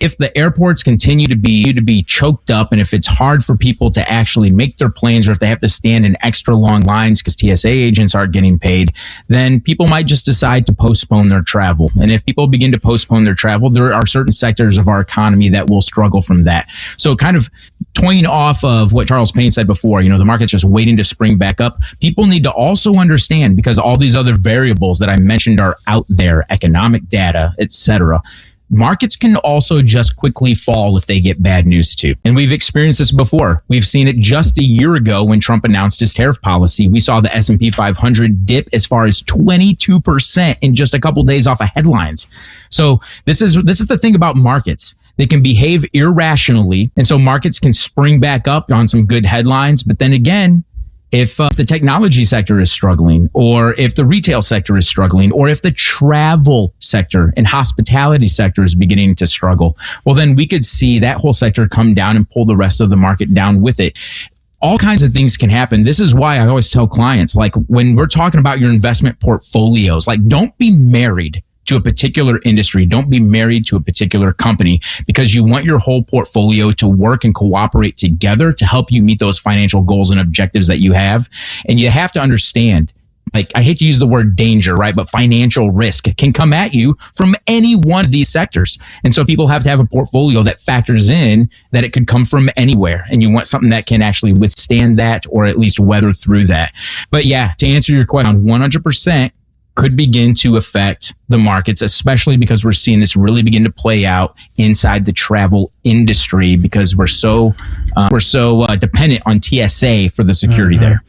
if the airports continue to be choked up, and if it's hard for people to actually make their planes, or if they have to stand in extra long lines because TSA agents aren't getting paid, then people might just decide to postpone their travel. And if people begin to postpone their travel, there are certain sectors of our economy that will struggle from that. So kind of toying off of what Charles Payne said before, the market's just waiting to spring back up. People need to also understand, because all these other variables that I mentioned are out there, economic data, etc. Markets can also just quickly fall if they get bad news too. And we've experienced this before. We've seen it just a year ago when Trump announced his tariff policy. We saw the S&P 500 dip as far as 22% in just a couple days off of headlines. So this is the thing about markets. They can behave irrationally. And so markets can spring back up on some good headlines. But then again, if the technology sector is struggling, or if the retail sector is struggling, or if the travel sector and hospitality sector is beginning to struggle, well, then we could see that whole sector come down and pull the rest of the market down with it. All kinds of things can happen. This is why I always tell clients, like when we're talking about your investment portfolios, like don't be married to a particular industry. Don't be married to a particular company, because you want your whole portfolio to work and cooperate together to help you meet those financial goals and objectives that you have. And you have to understand, like, I hate to use the word danger, right? But financial risk can come at you from any one of these sectors. And so people have to have a portfolio that factors in that it could come from anywhere. And you want something that can actually withstand that, or at least weather through that. But yeah, to answer your question, 100%, could begin to affect the markets, especially because we're seeing this really begin to play out inside the travel industry, because we're so dependent on TSA for the security there.